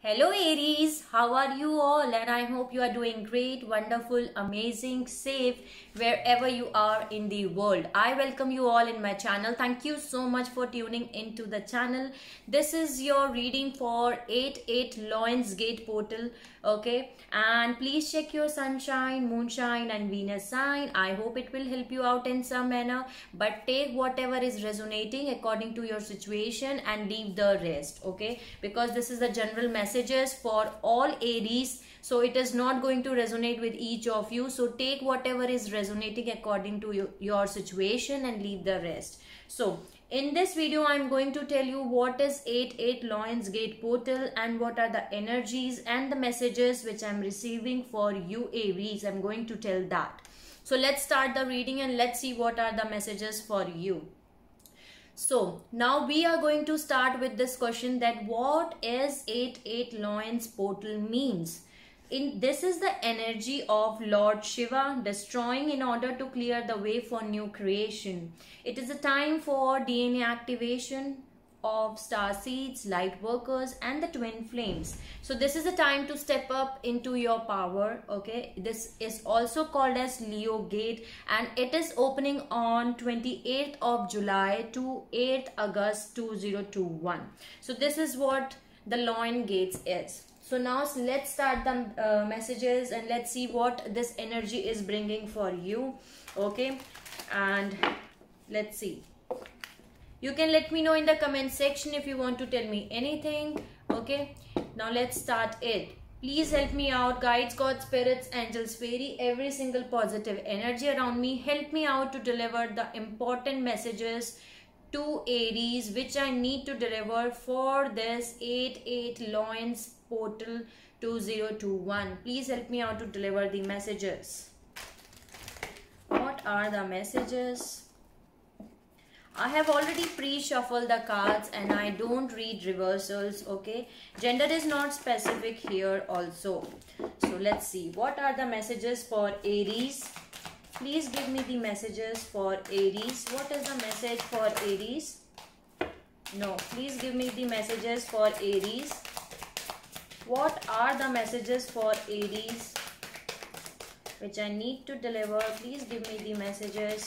Hello Aries, how are you all? And I hope you are doing great, wonderful, amazing, safe wherever you are in the world. I welcome you all in my channel. Thank you so much for tuning into the channel. This is your reading for 8/8 Lions Gate portal. Okay, and please check your sunshine, moonshine and Venus sign. I hope it will help you out in some manner, but take whatever is resonating according to your situation and leave the rest. Okay, because this is the general messages for all Aries, so it is not going to resonate with each of you. So take whatever is resonating according to your situation and leave the rest. So in this video, I'm going to tell you what is 8/8 Lions Gate portal and what are the energies and the messages which I'm receiving for you Aries. I'm going to tell that. So let's start the reading and let's see what are the messages for you. So now we are going to start with this question that what is 8/8 Lions portal means. This is the energy of Lord Shiva destroying in order to clear the way for new creation. It is a time for DNA activation of star seeds, light workers and the twin flames. So this is the time to step up into your power. Okay, this is also called as Leo gate and it is opening on 28th of July to 8th August 2021. So this is what the Lion gates is. So now let's start the messages and let's see what this energy is bringing for you. Okay, and let's see. You can let me know in the comment section if you want to tell me anything. Okay, now let's start it. Please help me out, guides, God, spirits, angels, fairy, every single positive energy around me. Help me out to deliver the important messages to Aries which I need to deliver for this 8/8 Lions portal 2021. Please help me out to deliver the messages. What are the messages? I have already pre-shuffled the cards and I don't read reversals. Okay, gender is not specific here also. So let's see what are the messages for Aries. Please give me the messages for Aries. What is the message for Aries? No, please give me the messages for Aries. What are the messages for Aries which I need to deliver? Please give me the messages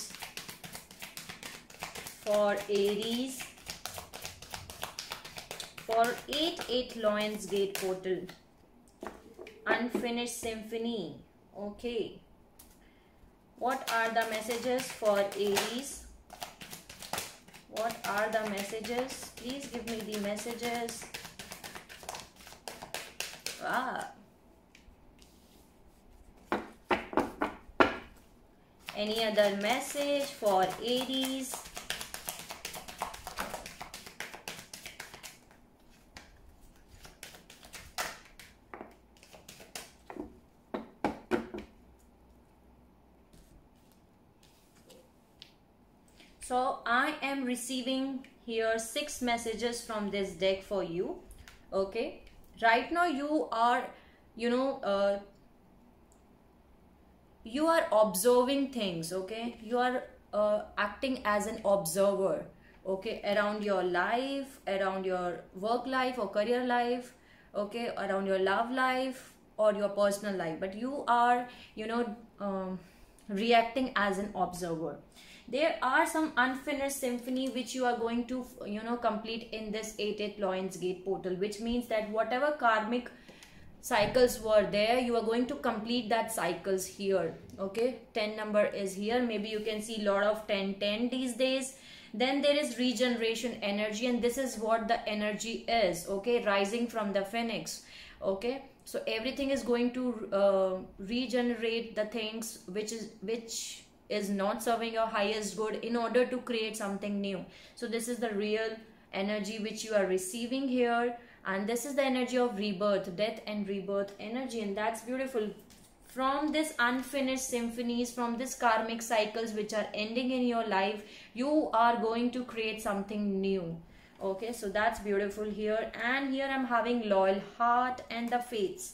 for Aries for 8/8 Lions Gate portal. Unfinished symphony. Okay. What are the messages for Aries? What are the messages? Please give me the messages. Any other message for Aries? So I am receiving here 6 messages from this deck for you. Okay, right now you are you are observing things. Okay, you are acting as an observer, okay, around your life, around your work life or career life, okay, around your love life or your personal life, but you are reacting as an observer. There are some unfinished symphony which you are going to complete in this 8/8 Lions Gate portal, which means that whatever karmic cycles were there, you are going to complete that cycles here. Okay, 10 number is here. Maybe you can see a lot of 10 these days. Then there is regeneration energy and this is what the energy is. Okay, rising from the phoenix. Okay, so everything is going to regenerate the things which is not serving your highest good in order to create something new. So this is the real energy which you are receiving here, and this is the energy of rebirth, death and rebirth energy, and that's beautiful. From this unfinished symphonies, from this karmic cycles which are ending in your life, you are going to create something new. Okay, so that's beautiful here. And here I'm having loyal heart and the fates.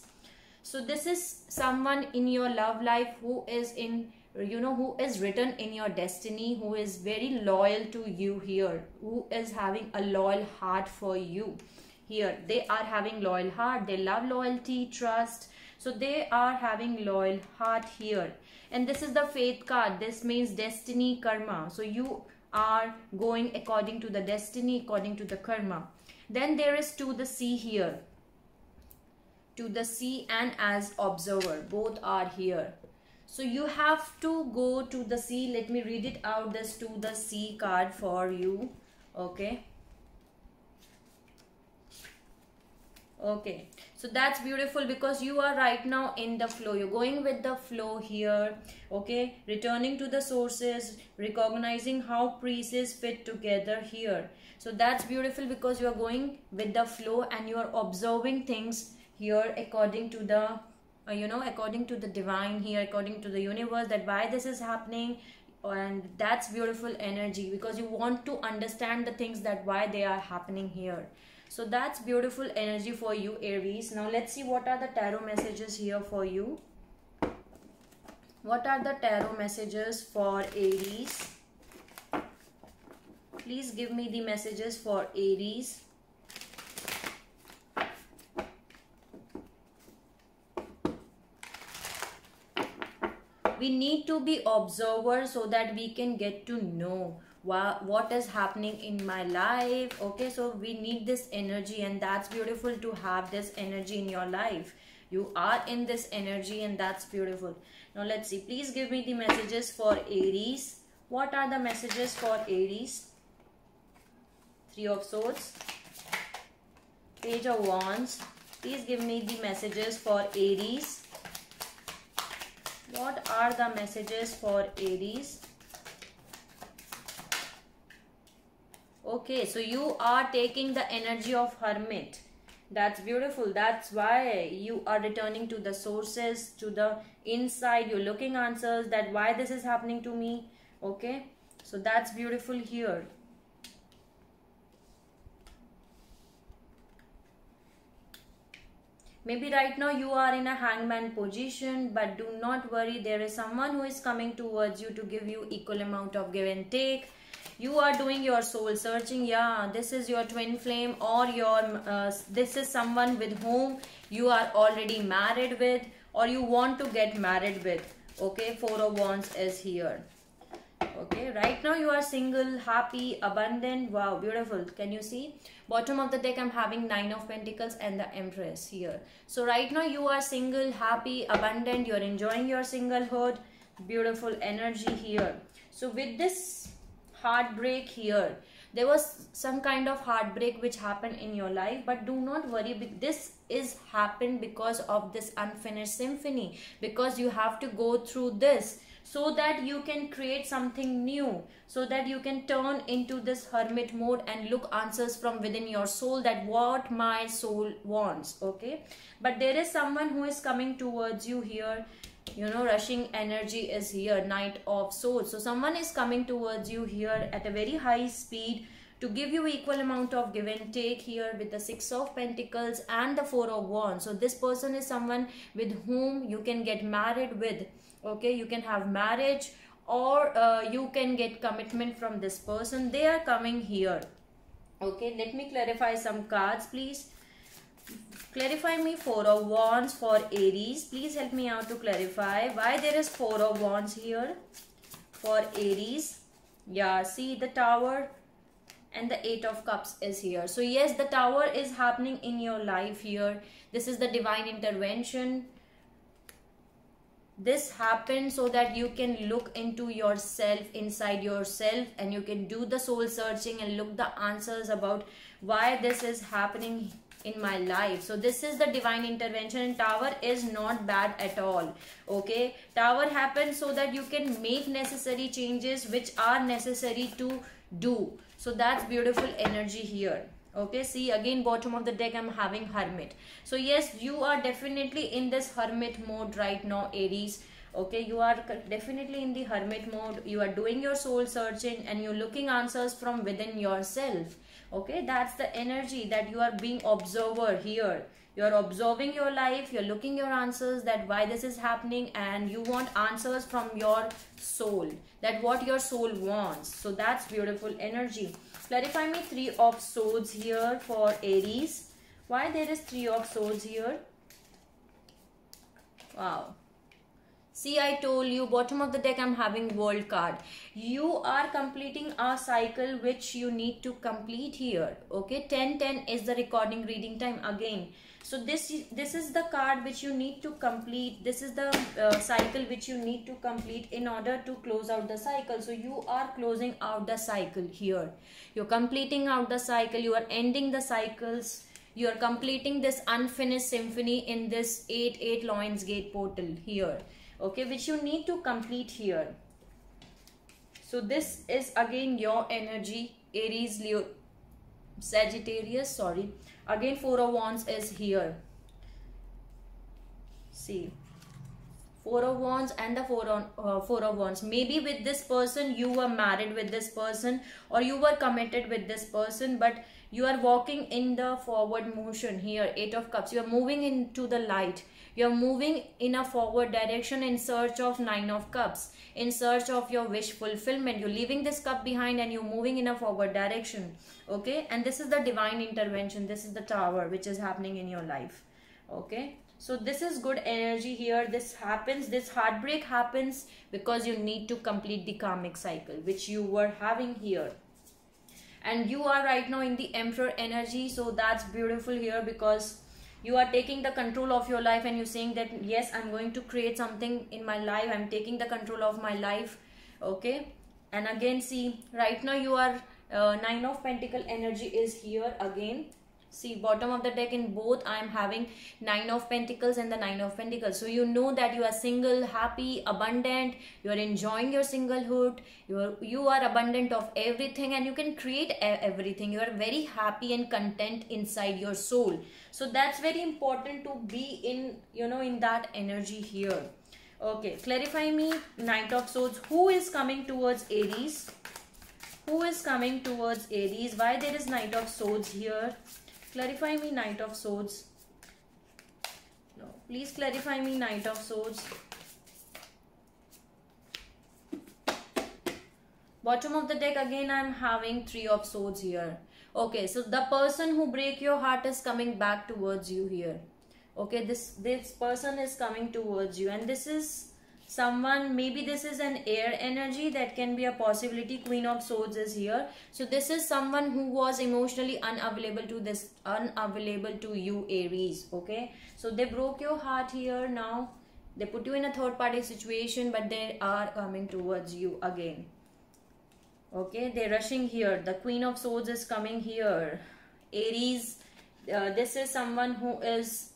So this is someone in your love life who is in who is written in your destiny, who is very loyal to you here, who is having a loyal heart for you. here. They are having loyal heart. They love loyalty, trust. So they are having loyal heart here. And this is the faith card. This means destiny, karma. So you are going according to the destiny, according to the karma. Then there is to the sea here. To the sea and as observer. Both are here. So you have to go to the sea. Let me read it out, this to the sea card for you. Okay. Okay, so that's beautiful because you are right now in the flow. You're going with the flow here. Okay, returning to the sources, recognizing how pieces fit together here. So that's beautiful because you are going with the flow and you are observing things here according to the according to the divine here, according to the universe, that why this is happening. And that's beautiful energy because you want to understand the things that why they are happening here. So that's beautiful energy for you, Aries. Now let's see what are the tarot messages here for you. What are the tarot messages for Aries? Please give me the messages for Aries. We need to be observers so that we can get to know what is happening in my life. Okay, so we need this energy, and that's beautiful to have this energy in your life. You are in this energy and that's beautiful. Now let's see, please give me the messages for Aries. What are the messages for Aries? Three of Swords, Page of Wands. Please give me the messages for Aries. What are the messages for Aries? Okay, so you are taking the energy of Hermit. That's beautiful. That's why you are returning to the sources, to the inside. You're looking answers that why this is happening to me. Okay, so that's beautiful here. Maybe right now you are in a hangman position, but do not worry. There is someone who is coming towards you to give you equal amount of give and take. You are doing your soul searching. Yeah, this is your twin flame, or your this is someone with whom you are already married with, or you want to get married with. Okay, Four of Wands is here. Okay, right now you are single, happy, abundant. Wow, beautiful. Can you see? Bottom of the deck I'm having Nine of Pentacles and the Empress here. So right now you are single, happy, abundant. You're enjoying your singlehood. Beautiful energy here. So with this heartbreak here, there was some kind of heartbreak which happened in your life, but do not worry. This is happened because of this unfinished symphony, because you have to go through this so that you can create something new, so that you can turn into this hermit mode and look answers from within your soul, that what my soul wants. Okay, but there is someone who is coming towards you here. You know, rushing energy is here, Knight of Swords. So someone is coming towards you here at a very high speed to give you equal amount of give and take here with the Six of Pentacles and the Four of Wands. So this person is someone with whom you can get married with. Okay, you can have marriage, or you can get commitment from this person. They are coming here. Okay, let me clarify some cards, please. Clarify me Four of Wands for Aries. Please help me out to clarify why there is Four of Wands here for Aries. Yeah, see the Tower and the Eight of Cups is here. So yes, the Tower is happening in your life here. This is the divine intervention. This happened so that you can look into yourself, inside yourself, and you can do the soul searching and look the answers about why this is happening in my life. So this is the divine intervention, and Tower is not bad at all. Okay, Tower happens so that you can make necessary changes which are necessary to do. So that's beautiful energy here. Okay, see again bottom of the deck I'm having Hermit. So yes, you are definitely in this hermit mode right now, Aries. Okay, you are definitely in the hermit mode. You are doing your soul searching and you're looking answers from within yourself. Okay, that's the energy that you are being observer here. You're observing your life, you're looking your answers, that why this is happening, and you want answers from your soul, that what your soul wants. So that's beautiful energy. Clarify me Three of Swords here for Aries. Why there is Three of Swords here? Wow. See, I told you, bottom of the deck I'm having World card. You are completing a cycle which you need to complete here. Okay, 10:10 is the recording reading time again. So this is the card which you need to complete. This is the cycle which you need to complete in order to close out the cycle. So you are closing out the cycle here. You're completing out the cycle. You are ending the cycles. You are completing this unfinished symphony in this 8 Lions Gate portal here. Okay, which you need to complete here. So this is again your energy, Aries, Leo, Sagittarius, sorry. Again, Four of Wands is here. See, Four of Wands and the Four of Wands. Maybe with this person you were married with this person, or you were committed with this person, but you are walking in the forward motion here. Eight of Cups. You are moving into the light. You are moving in a forward direction in search of Nine of Cups, in search of your wish fulfillment. You're leaving this cup behind and you're moving in a forward direction. Okay, and this is the divine intervention. This is the Tower which is happening in your life. Okay, so this is good energy here. This happens, this heartbreak happens because you need to complete the karmic cycle which you were having here. And you are right now in the Emperor energy. So that's beautiful here, because you are taking the control of your life and you're saying that yes, I'm going to create something in my life. I'm taking the control of my life. Okay, and again, see, right now you are Nine of Pentacle energy is here again. See, bottom of the deck in both I am having Nine of Pentacles and the Nine of Pentacles. So you know that you are single, happy, abundant. You are enjoying your singlehood. You are abundant of everything and you can create everything. You are very happy and content inside your soul. So that's very important to be in, you know, in that energy here. Okay, clarify me, Knight of Swords. Who is coming towards Aries? Who is coming towards Aries? Why there is Knight of Swords here? Clarify me, Knight of Swords. No, please clarify me, Knight of Swords. Bottom of the deck again I am having Three of Swords here. Okay, so the person who break your heart is coming back towards you here. Okay, this person is coming towards you, and this is someone, maybe this is an air energy, that can be a possibility. Queen of Swords is here. So this is someone who was emotionally unavailable to you, Aries. Okay, so they broke your heart here. Now they put you in a third party situation, but they are coming towards you again. Okay, they're rushing here. The Queen of Swords is coming here. Aries, this is someone who is,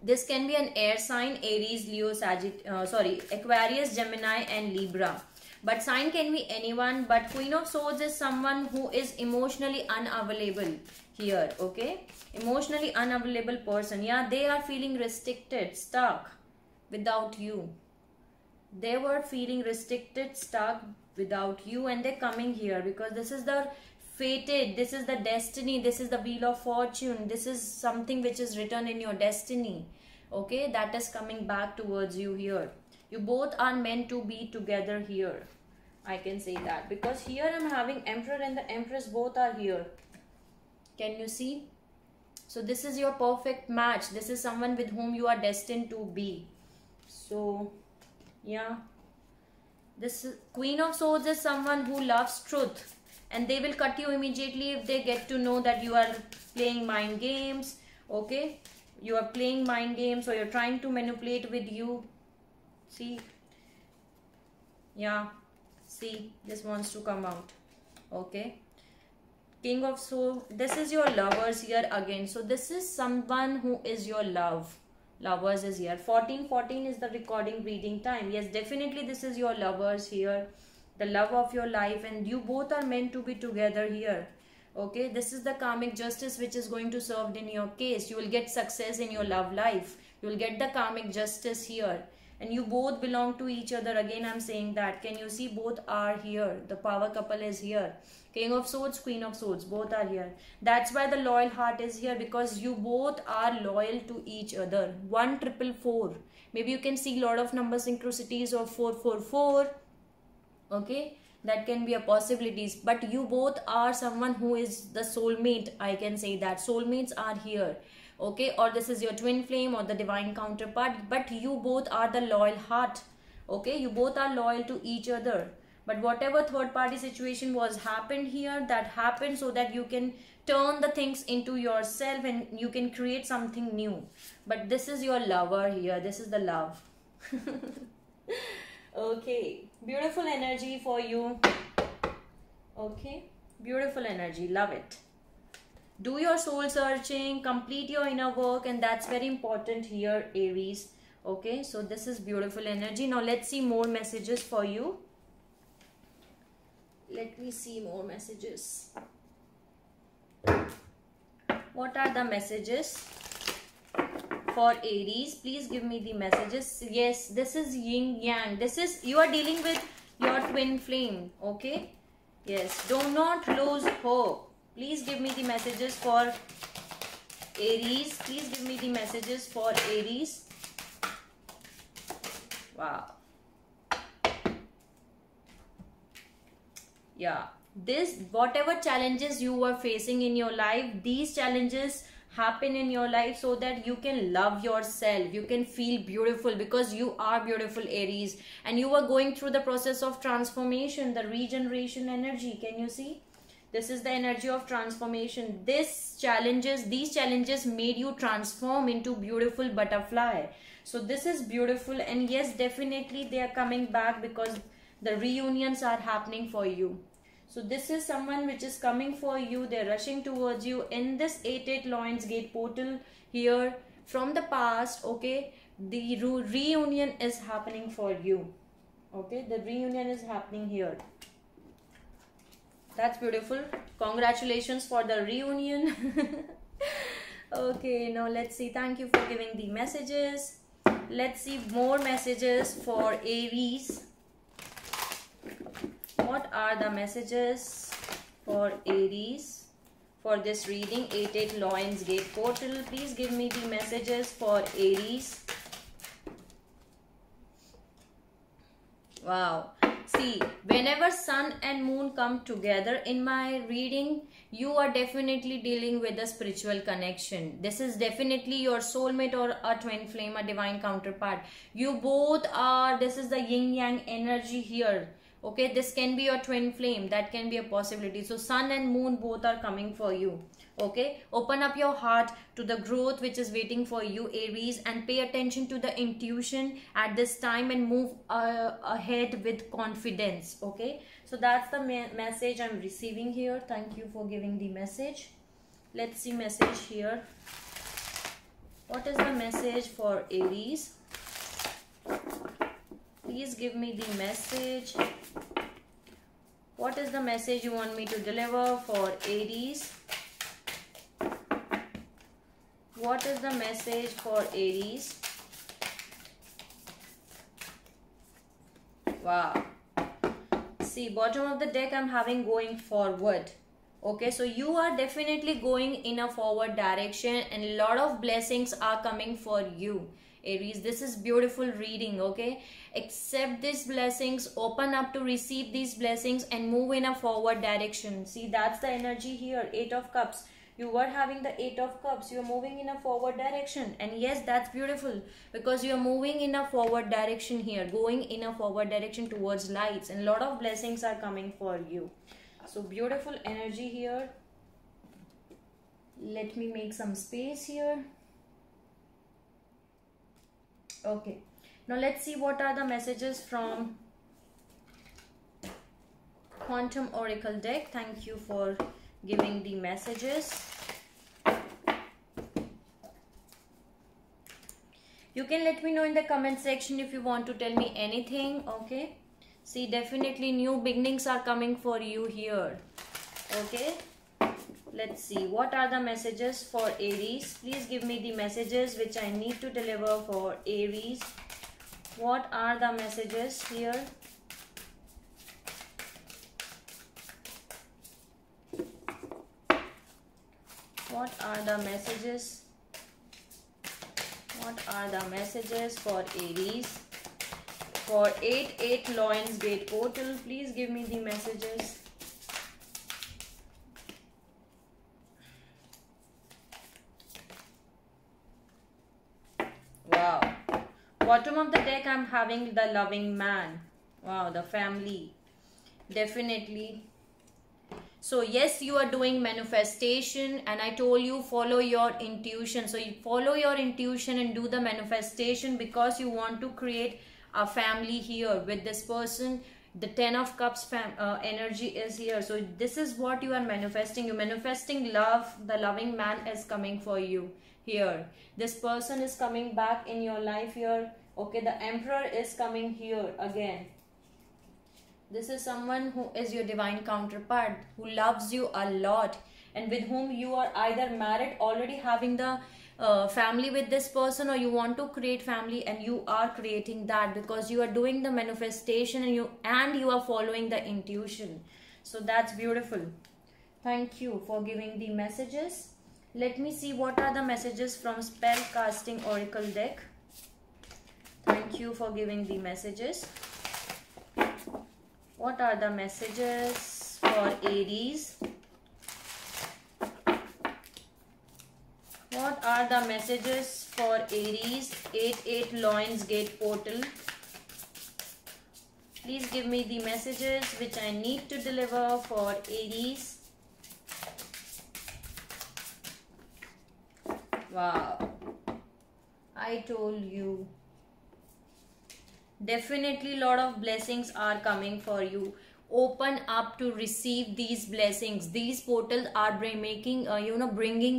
this can be an air sign, Aries, Leo, Aquarius, Gemini and Libra. But sign can be anyone, but Queen of Swords is someone who is emotionally unavailable here, okay? Emotionally unavailable person. Yeah, they are feeling restricted, stuck without you. They were feeling restricted, stuck without you, and they're coming here because this is the fated, this is the destiny, this is the Wheel of Fortune, this is something which is written in your destiny. Okay, that is coming back towards you here. You both are meant to be together here. I can say that because here I'm having Emperor and the Empress, both are here. Can you see? So this is your perfect match. This is someone with whom you are destined to be. So yeah, this Queen of Swords is someone who loves truth, and they will cut you immediately if they get to know that you are playing mind games. Okay, you are playing mind games, or you're trying to manipulate with you. See, yeah, see, this wants to come out. Okay, King of Swords, this is your lovers here again. So this is someone who is your lovers is here. 14:14 is the recording reading time. Yes, definitely this is your lovers here, the love of your life, and you both are meant to be together here. Okay, this is the karmic justice which is going to serve in your case. You will get success in your love life. You will get the karmic justice here, and you both belong to each other. Again, I'm saying that. Can you see? Both are here. The power couple is here. King of Swords, Queen of Swords, both are here. That's why the loyal heart is here, because you both are loyal to each other. 1,444. Maybe you can see a lot of number synchronicities of 444. Okay, that can be a possibilities, but you both are someone who is the soulmate. I can say that soulmates are here, okay, or this is your twin flame or the divine counterpart, but you both are the loyal heart, okay, you both are loyal to each other. But whatever third party situation was happened here, that happened so that you can turn the things into yourself and you can create something new. But this is your lover here, this is the love. Okay, beautiful energy for you. Okay, beautiful energy, love it. Do your soul searching, complete your inner work, and that's very important here, Aries. Okay, so this is beautiful energy. Now let's see more messages for you. Let me see more messages. What are the messages for Aries? Please give me the messages. Yes, this is yin yang. This is, you are dealing with your twin flame. Okay, yes, do not lose hope. Please give me the messages for Aries. Please give me the messages for Aries. Wow. Yeah, this, whatever challenges you were facing in your life, these challenges happen in your life so that you can love yourself, you can feel beautiful, because you are beautiful, Aries, and you are going through the process of transformation, the regeneration energy. Can you see? This is the energy of transformation. These challenges made you transform into beautiful butterfly. So this is beautiful, and yes, definitely they are coming back because the reunions are happening for you. So this is someone which is coming for you. They're rushing towards you in this 8-8 Lions Gate portal here from the past. Okay, the reunion is happening for you. Okay, the reunion is happening here. That's beautiful. Congratulations for the reunion. Okay, now let's see. Thank you for giving the messages. Let's see more messages for Aries. What are the messages for Aries for this reading? 8-8 Lions Gate portal. Please give me the messages for Aries. Wow. See, whenever sun and moon come together in my reading, you are definitely dealing with a spiritual connection. This is definitely your soulmate or a twin flame, a divine counterpart. You both are, this is the yin yang energy here. Okay, this can be your twin flame, that can be a possibility. So sun and moon both are coming for you. Okay, open up your heart to the growth which is waiting for you, Aries, and pay attention to the intuition at this time and move ahead with confidence. Okay, so that's the message I'm receiving here. Thank you for giving the message. Let's see message here. What is the message for Aries? Please give me the message. What is the message you want me to deliver for Aries? What is the message for Aries? Wow. See, bottom of the deck I'm having going forward. Okay, so you are definitely going in a forward direction and a lot of blessings are coming for you, Aries. This is beautiful reading. Okay, accept these blessings, open up to receive these blessings and move in a forward direction. See, that's the energy here. 8 of Cups. You were having the 8 of Cups. You're moving in a forward direction, and yes, that's beautiful because you're moving in a forward direction here, going in a forward direction towards lights, and a lot of blessings are coming for you. So beautiful energy here. Let me make some space here. Okay, now let's see what are the messages from Quantum Oracle deck. Thank you for giving the messages. You can let me know in the comment section if you want to tell me anything. Okay, see, definitely new beginnings are coming for you here. Okay, let's see what are the messages for Aries. Please give me the messages which I need to deliver for Aries. What are the messages here? What are the messages? What are the messages for Aries? for 88 Lions Gate portal. Please give me the messages. Wow. Bottom of the deck, I'm having the loving man. Wow, the family. Definitely. So yes, you are doing manifestation, and I told you follow your intuition. So you follow your intuition and do the manifestation because you want to create a family here with this person. The 10 of Cups energy is here. So this is what you are manifesting. You're manifesting love. The loving man is coming for you here. This person is coming back in your life here. Okay, the Emperor is coming here again. This is someone who is your divine counterpart, who loves you a lot, and with whom you are either married, already having the family with this person, or you want to create family and you are creating that because you are doing the manifestation and you are following the intuition. So that's beautiful. Thank you for giving the messages. Let me see what are the messages from Spell Casting Oracle deck. Thank you for giving the messages. What are the messages for Aries? What are the messages for Aries? 88 Lions Gate portal. Please give me the messages which I need to deliver for Aries. Wow. I told you. Definitely lot of blessings are coming for you. Open up to receive these blessings. These portals are bringing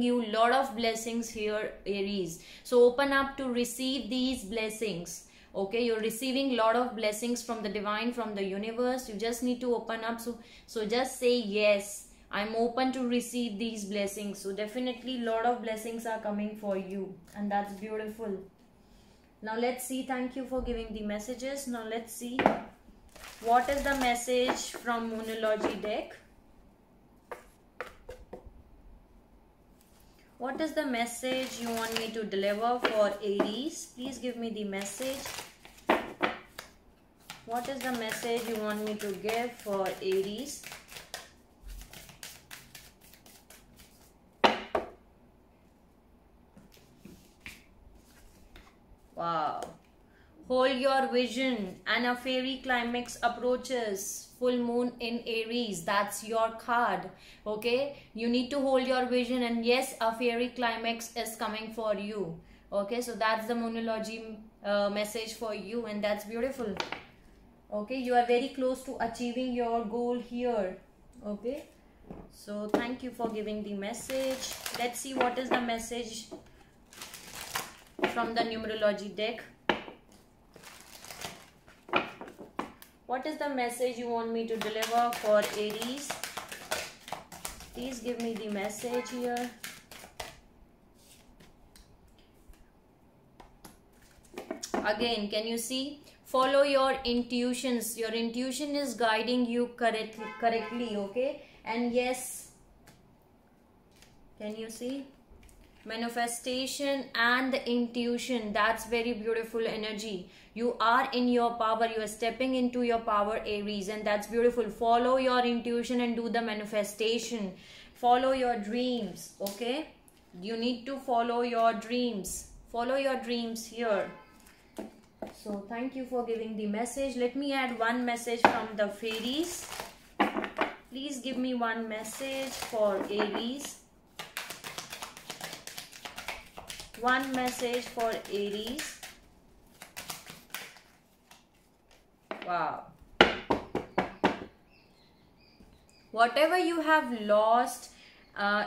you lot of blessings here, Aries. So open up to receive these blessings. Okay, you're receiving lot of blessings from the divine, from the universe. You just need to open up. So just say yes, I'm open to receive these blessings. So definitely lot of blessings are coming for you, and that's beautiful. Now let's see. Thank you for giving the messages. Now let's see what is the message from Moonology deck. What is the message you want me to deliver for Aries? Please give me the message. What is the message you want me to give for Aries? Wow. Hold your vision and a fairy climax approaches. Full moon in Aries. That's your card. Okay. You need to hold your vision, and yes, a fairy climax is coming for you. Okay. So that's the Moonology message for you, and that's beautiful. Okay. You are very close to achieving your goal here. Okay. So thank you for giving the message. Let's see what is the message from the numerology deck. What is the message you want me to deliver for Aries? Please give me the message here. Again, can you see? Follow your intuitions. Your intuition is guiding you correctly, okay? And yes, can you see? Manifestation and the intuition, that's very beautiful energy. You are in your power. You are stepping into your power, Aries, and that's beautiful. Follow your intuition and do the manifestation. Follow your dreams. Okay, you need to follow your dreams. Follow your dreams here. So thank you for giving the message. Let me add one message from the fairies. Please give me one message for Aries. One message for Aries. Wow. Whatever you have lost,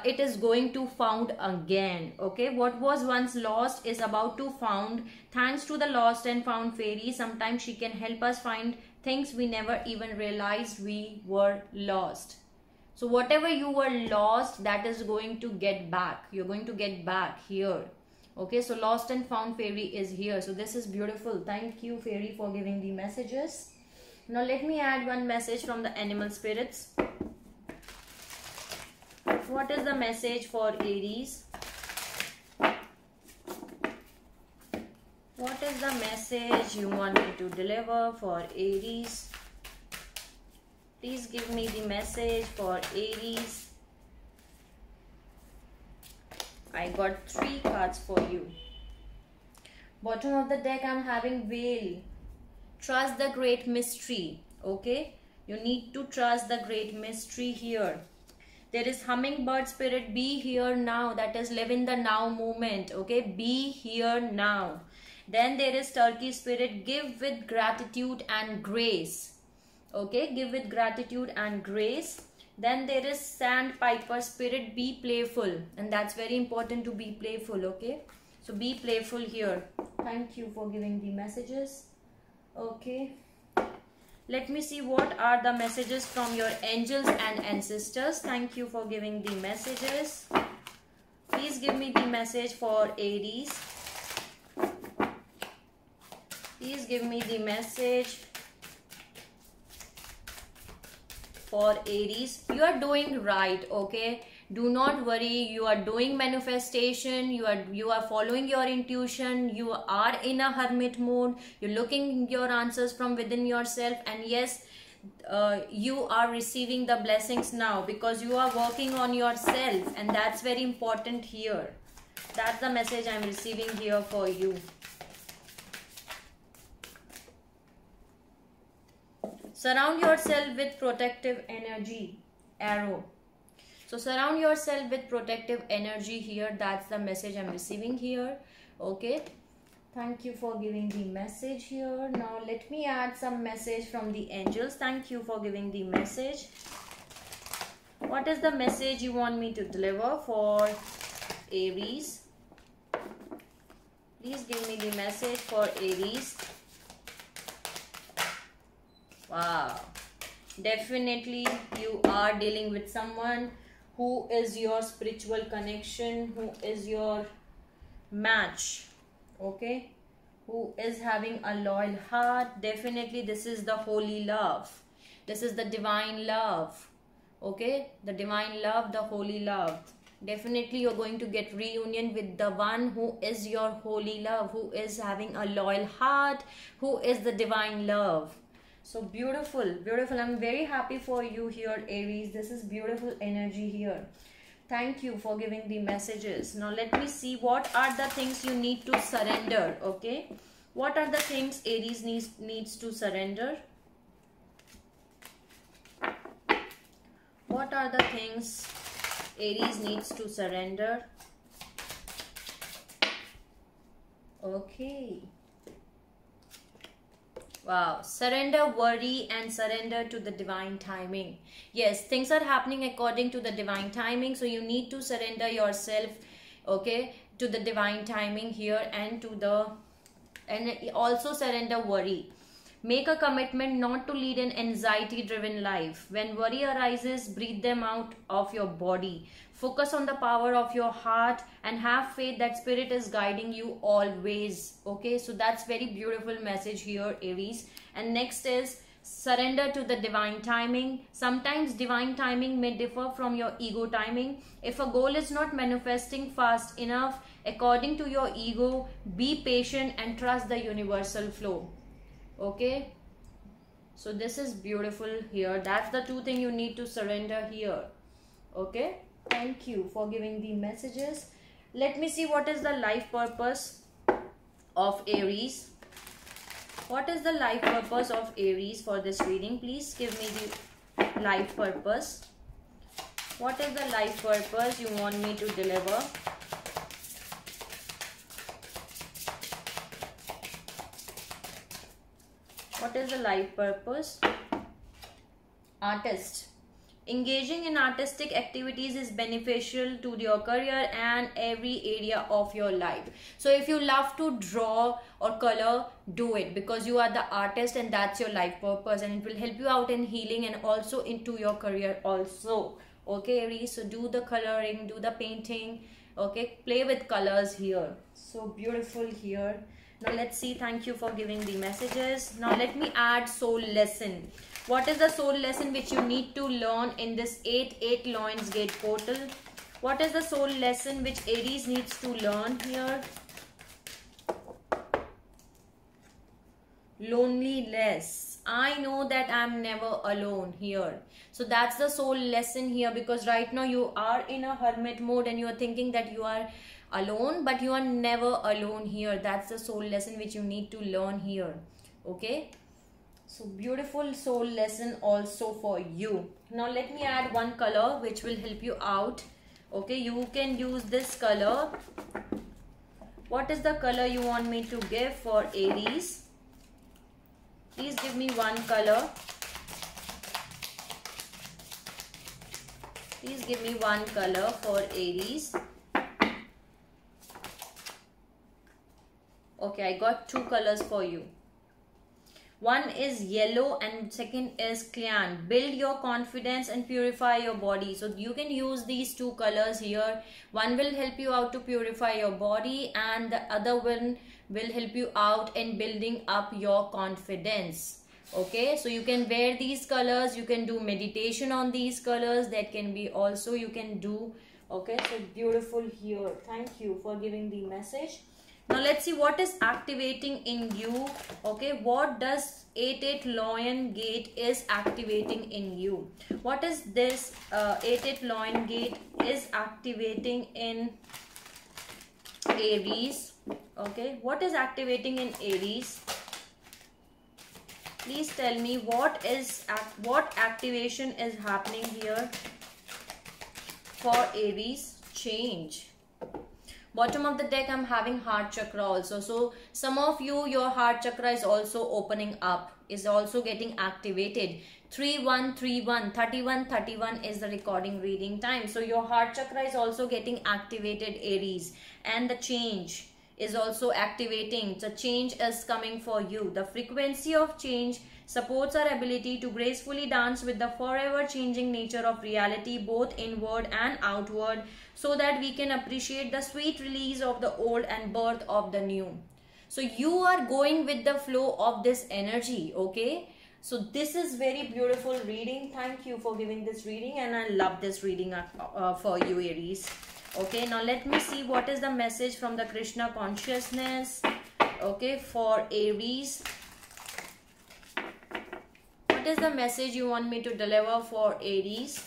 it is going to found again. Okay, what was once lost is about to found. Thanks to the lost and found fairy, sometimes she can help us find things we never even realized we were lost. So whatever you were lost, that is going to get back. You're going to get back here. Okay, so lost and found fairy is here. So this is beautiful. Thank you, fairy, for giving the messages. Now let me add one message from the animal spirits. What is the message for Aries? What is the message you want me to deliver for Aries? Please give me the message for Aries. I got 3 cards for you. Bottom of the deck, I'm having Whale. Trust the great mystery. Okay, you need to trust the great mystery here. There is Hummingbird spirit, be here now. That is live in the now moment. Okay, be here now. Then there is Turkey spirit, give with gratitude and grace. Okay, give with gratitude and grace. Then there is Sandpiper spirit, be playful. And that's very important to be playful. Okay, so be playful here. Thank you for giving the messages. Okay, let me see what are the messages from your angels and ancestors. Thank you for giving the messages. Please give me the message for Aries. Please give me the message for Aries. You are doing right. Okay, do not worry. You are doing manifestation. You are following your intuition. You are in a hermit mode. You're looking your answers from within yourself, and yes, you are receiving the blessings now because you are working on yourself, and that's very important here. That's the message I'm receiving here for you. Surround yourself with protective energy. Arrow. So surround yourself with protective energy here. That's the message I'm receiving here. Okay, thank you for giving the message here. Now let me add some message from the angels. Thank you for giving the message. What is the message you want me to deliver for Aries? Please give me the message for Aries. Wow, definitely you are dealing with someone who is your spiritual connection, who is your match. Okay, who is having a loyal heart. Definitely this is the holy love. This is the divine love. Okay, the divine love, the holy love. Definitely you're going to get reunion with the one who is your holy love, who is having a loyal heart, who is the divine love. So beautiful, beautiful. I'm very happy for you here, Aries. This is beautiful energy here. Thank you for giving the messages. Now let me see what are the things you need to surrender. Okay, what are the things Aries needs to surrender? What are the things Aries needs to surrender? Okay. Wow, surrender worry and surrender to the divine timing. Yes, things are happening according to the divine timing, so you need to surrender yourself, okay, to the divine timing here, and also surrender worry. Make a commitment not to lead an anxiety driven life. When worry arises, breathe them out of your body. Focus on the power of your heart and have faith that spirit is guiding you always. Okay, so that's very beautiful message here, Aries. And next is surrender to the divine timing. Sometimes divine timing may differ from your ego timing. If a goal is not manifesting fast enough according to your ego, be patient and trust the universal flow. Okay, so this is beautiful here. That's the 2 things you need to surrender here. Okay, thank you for giving the messages. Let me see what is the life purpose of Aries. What is the life purpose of Aries for this reading? Please give me the life purpose. What is the life purpose you want me to deliver? What is the life purpose? Artist. Engaging in artistic activities is beneficial to your career and every area of your life. So if you love to draw or color, do it because you are the artist and that's your life purpose, and it will help you out in healing and also into your career also. Okay, Aries, so do the coloring, do the painting. Okay, play with colors here. So beautiful here. Now let's see. Thank you for giving the messages. Now let me add soul lesson. What is the soul lesson which you need to learn in this 8 Lions Gate portal? What is the soul lesson which Aries needs to learn here? loneliness. I know that I'm never alone here. So that's the soul lesson here, because right now you are in a hermit mode and you are thinking that you are alone, but you are never alone here. That's the soul lesson which you need to learn here. Okay, so beautiful soul lesson also for you. Now let me add one color which will help you out. Okay, you can use this color. What is the color you want me to give for Aries? Please give me one color. Please give me one color for Aries. Okay, I got two colors for you. One is yellow and second is cyan. Build your confidence and purify your body. So you can use these two colors here. One will help you out to purify your body and the other one will help you out in building up your confidence. Okay, so you can wear these colors. You can do meditation on these colors. That can be also you can do. Okay, so beautiful here. Thank you for giving the message. Now let's see what is activating in you. Okay, what does 8-8 Lion Gate is activating in you? What is this 8-8 Lion Gate is activating in Aries? Okay, what is activating in Aries? Please tell me what activation is happening here for Aries. Change. Bottom of the deck, I'm having heart chakra also. So some of you, your heart chakra is also opening up, is also getting activated. 3131, 3131 is the recording reading time. So your heart chakra is also getting activated, Aries. And the change is also activating. The change is coming for you. The frequency of change supports our ability to gracefully dance with the forever changing nature of reality, both inward and outward, so that we can appreciate the sweet release of the old and birth of the new. So you are going with the flow of this energy. Okay, so this is very beautiful reading. Thank you for giving this reading, and I love this reading for you, Aries. Okay, now let me see what is the message from the Krishna consciousness. Okay, for Aries, what is the message you want me to deliver for Aries?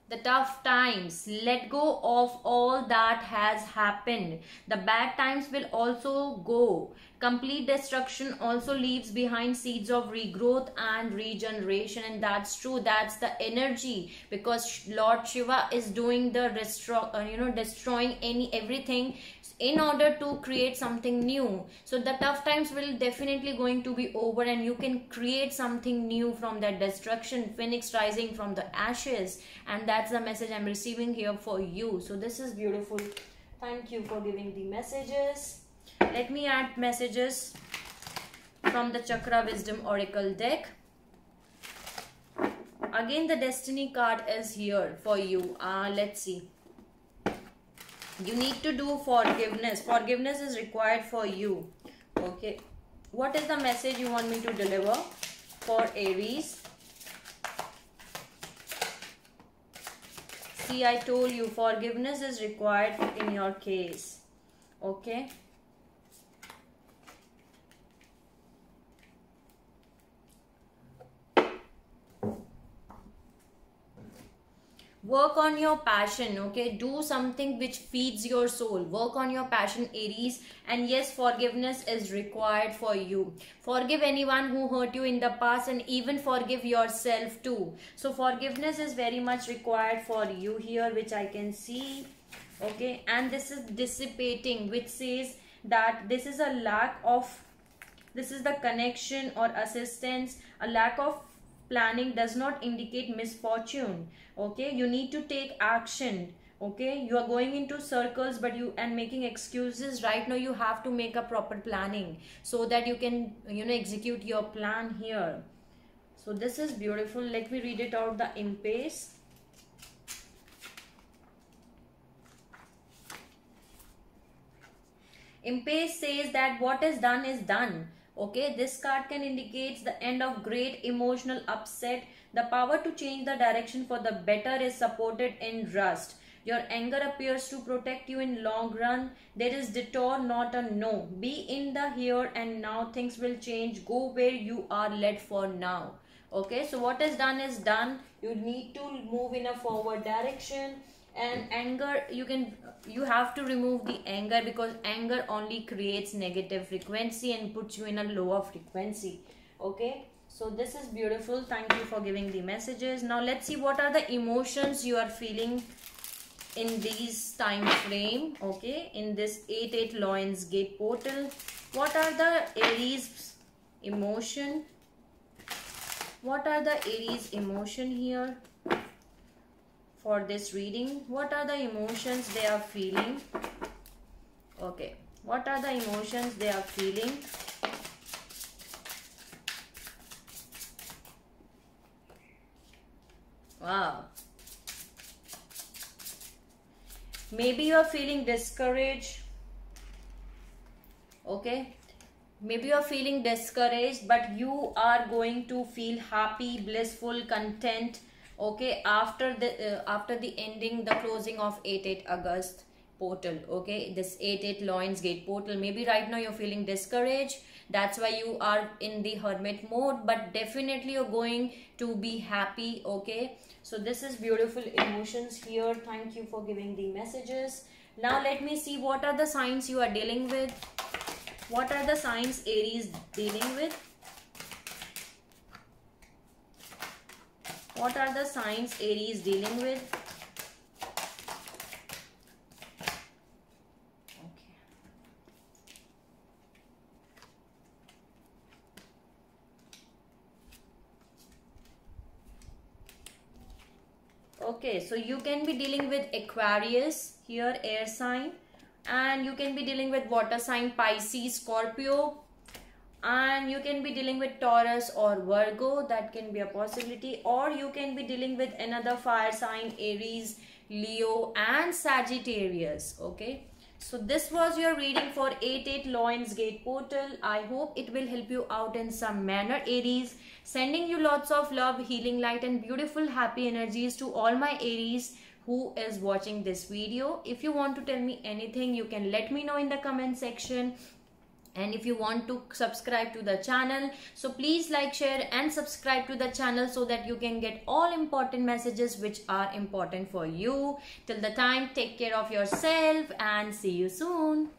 The tough times, let go of all that has happened. The bad times will also go. Complete destruction also leaves behind seeds of regrowth and regeneration, and that's true. That's the energy, because Lord Shiva is doing the destroying everything in order to create something new. So the tough times will definitely going to be over, and you can create something new from that destruction, phoenix rising from the ashes. And that's the message I'm receiving here for you. So this is beautiful. Thank you for giving the messages. Let me add messages from the Chakra Wisdom Oracle deck. Again, the Destiny card is here for you. Let's see. You need to do forgiveness. Forgiveness is required for you. Okay, what is the message you want me to deliver for Aries? See, I told you forgiveness is required in your case. Okay, work on your passion. Okay, do something which feeds your soul. Work on your passion, Aries. And yes, forgiveness is required for you. Forgive anyone who hurt you in the past, and even forgive yourself too. So forgiveness is very much required for you here, which I can see. Okay, and this is dissipating, which says that this is a lack of, this is the connection or assistance. A lack of planning does not indicate misfortune. Okay, you need to take action. Okay, you are going into circles but you and making excuses. Right now you have to make a proper planning so that you can execute your plan here. So this is beautiful. Let me read it out, the impasse. Impasse says that what is done is done. Okay, this card can indicate the end of great emotional upset. The power to change the direction for the better is supported in rust. Your anger appears to protect you in long run. There is detour, not a no. Be in the here and now. Things will change. Go where you are led for now. Okay, so what is done. You need to move in a forward direction. And anger, you have to remove the anger, because anger only creates negative frequency and puts you in a lower frequency. Okay, so this is beautiful. Thank you for giving the messages. Now let's see what are the emotions you are feeling in these time frame. Okay, in this 8-8 Lions Gate portal, what are the Aries emotion? What are the Aries emotion here for this reading? What are the emotions they are feeling? Okay, what are the emotions they are feeling? Wow. Maybe you are feeling discouraged. Okay, maybe you are feeling discouraged, but you are going to feel happy, blissful, content. Okay, after the ending, the closing of 8-8 August portal. Okay, this 8-8 Lions Gate portal. Maybe right now you're feeling discouraged. That's why you are in the hermit mode, but definitely you're going to be happy. Okay, so this is beautiful emotions here. Thank you for giving the messages. Now let me see what are the signs you are dealing with. What are the signs Aries dealing with? What are the signs Aries dealing with? Okay, so you can be dealing with Aquarius here, air sign, and you can be dealing with water sign Pisces, Scorpio, and you can be dealing with Taurus or Virgo. That can be a possibility. Or you can be dealing with another fire sign, Aries, Leo and Sagittarius. Okay, so this was your reading for 8-8 Lions Gate portal. I hope it will help you out in some manner, Aries. Sending you lots of love, healing, light and beautiful happy energies to all my Aries who is watching this video. If you want to tell me anything, you can let me know in the comment section. And if you want to subscribe to the channel, so please like, share and subscribe to the channel so that you can get all important messages which are important for you. Till the time, take care of yourself and see you soon.